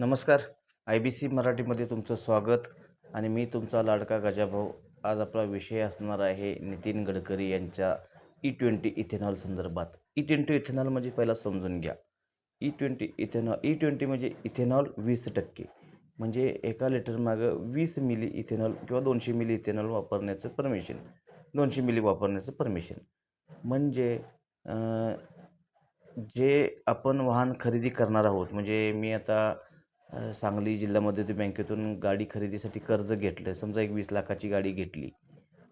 नमस्कार. IBC मराठीमध्ये तुमचं स्वागत आणि मी तुमचा लाडका गजाभाऊ. आज आपला विषय असणार आहे नितीन गडकरी यांच्या E20 इथेनॉल संदर्भात. E20 इथेनॉल म्हणजे पहिला समजून घ्या. E20 म्हणजे इथेनॉल 20% म्हणजे एका लिटर मागं 20 मिली इथेनॉल किंवा 200 मिली इथेनॉल वापरण्याचं परमिशन. 200 मिली वापरण्याचं परमिशन. म्हणजे जे आपण वाहन खरेदी करणार आहोत, म्हणजे मी आता सांगली जिल्हा मध्यवर्ती बँकेतून गाडी खरेदीसाठी कर्ज घेतलं. समजा एक 20 लाखाची गाडी घेतली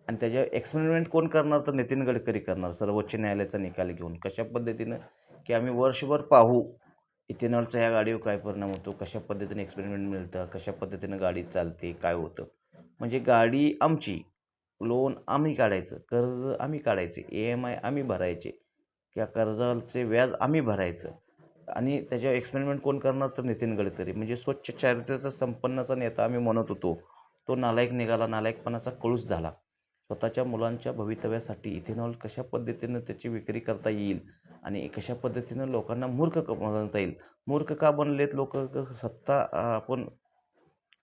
आणि त्याच्यावर एक्सपेरिमेंट कोण करणार? तर नितीन गडकरी करणार, सर्वोच्च न्यायालयाचा निकाल घेऊन. कशा पद्धतीनं? की आम्ही वर्षभर पाहू इथेनॉलचा ह्या गाडीवर काय परिणाम होतो, कशा पद्धतीने एक्सपेरिमेंट मिळतं, कशा पद्धतीनं गाडी चालते, काय होतं. म्हणजे गाडी आमची, लोन आम्ही काढायचं, कर्ज आम्ही काढायचे, EMI आम्ही भरायचे किंवा कर्जाचे व्याज आम्ही भरायचं आणि त्याच्यावर एक्सपेरिमेंट कोण करणार? तर नितीन गडकरी. म्हणजे स्वच्छ चारित्र्याचा संपन्नाचा नेता आम्ही म्हणत होतो, तो नालायक निघाला, नालायकपणाचा कळूच झाला. स्वतःच्या मुलांच्या भवितव्यासाठी इथेनॉल कशा पद्धतीनं त्याची विक्री करता येईल आणि कशा पद्धतीनं लोकांना मूर्ख बनवता येईल. मूर्ख का बनलेत लोक? सत्ता आपण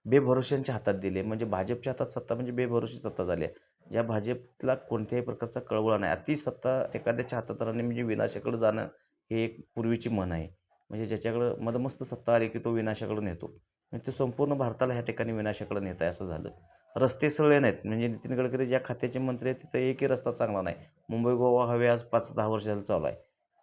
बेभरोश्यांच्या हातात दिली आहे. म्हणजे भाजपच्या हातात सत्ता म्हणजे बेभरोशी सत्ता झाली आहे. ज्या भाजपला कोणत्याही प्रकारचा कळवळा नाही. अति सत्ता एखाद्याच्या हातात राहणे म्हणजे विनाशाकडे जाणं, हे एक पूर्वीची म्हण आहे. म्हणजे ज्याच्याकडं मदमस्त सत्ता आली की तो विनाशाकडे नेतो. म्हणजे ते संपूर्ण भारताला ह्या ठिकाणी विनाशाकडे नेत आहे असं झालं. रस्ते सगळे नाहीत. म्हणजे नितीन गडकरी ज्या खात्याचे मंत्री आहेत तिथं एकही रस्ता चांगला नाही. मुंबई गोवा हायवे आज 5-10 वर्ष झालं चालू आहे.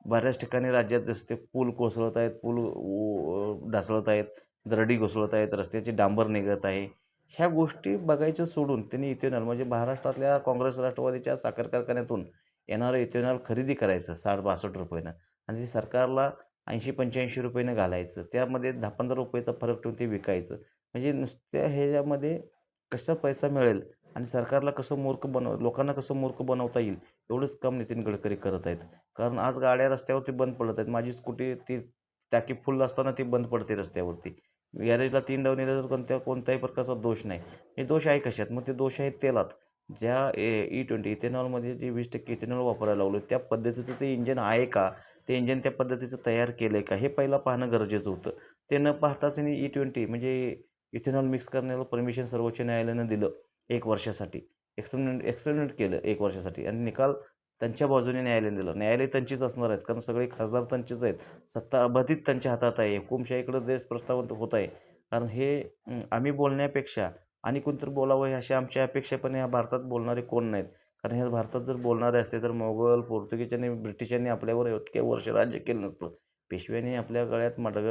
बऱ्याच ठिकाणी राज्यात रस्ते पूल कोसळत आहेत, पूल ढासळत आहेत, दरडी कोसळत आहेत, रस्त्याची डांबर निघत आहे. ह्या गोष्टी बघायचं सोडून त्यांनी इथेनॉल म्हणजे महाराष्ट्रातल्या काँग्रेस राष्ट्रवादीच्या साखर कारखान्यातून येणारं इथेनॉल खरेदी करायचं ₹60-62 आणि ते सरकारला 80-85 रुपयानं घालायचं. त्यामध्ये 10-15 रुपयाचा फरक ठेवून ते विकायचं. म्हणजे नुसत्या ह्याच्यामध्ये कसा पैसा मिळेल आणि सरकारला कसं लोकांना कसं मूर्ख बनवता येईल एवढंच काम नितीन गडकरी करत आहेत. कारण आज गाड्या रस्त्यावरती बंद पडत आहेत. माझी स्कूटी ती टाकी फुल असताना ती बंद पडते रस्त्यावरती. गॅरेजला 3 डाऊन दिलं तर कोणत्याही प्रकारचा दोष नाही. हे दोष आहे कशात? मग ते दोष आहेत तेलात. ज्या E20 इथेनॉलमध्ये जे 20% इथेनॉल वापरायला लावलं त्या पद्धतीचं ते इंजिन आहे का? ते इंजिन त्या पद्धतीचं तयार केलं आहे का? हे पहिलं पाहणं गरजेचं होतं. ते न पाहताच E20 म्हणजे इथेनॉल मिक्स करण्याला परमिशन सर्वोच्च न्यायालयानं दिलं 1 वर्षासाठी. एक्सपेरिमेंट केलं 1 वर्षासाठी आणि निकाल त्यांच्या बाजूने न्यायालयाने दिलं. न्यायालय त्यांचीच असणार आहेत कारण सगळे खासदार त्यांचेच आहेत. सत्ता अबाधित त्यांच्या हातात आहे. हुकुमशाहीकडे देश प्रस्तावित होत आहे. कारण हे आम्ही बोलण्यापेक्षा आणि कोणतरी बोलावं हे अशी आमची अपेक्षा, पण या भारतात बोलणारे कोण नाहीत. कारण ह्या भारतात जर बोलणारे असते तर मोगल, पोर्तुगीज आणि ब्रिटिशांनी आपल्यावर इतके वर्ष राज्य केलं नसतं. पेशव्यांनी आपल्या गळ्यात मडगं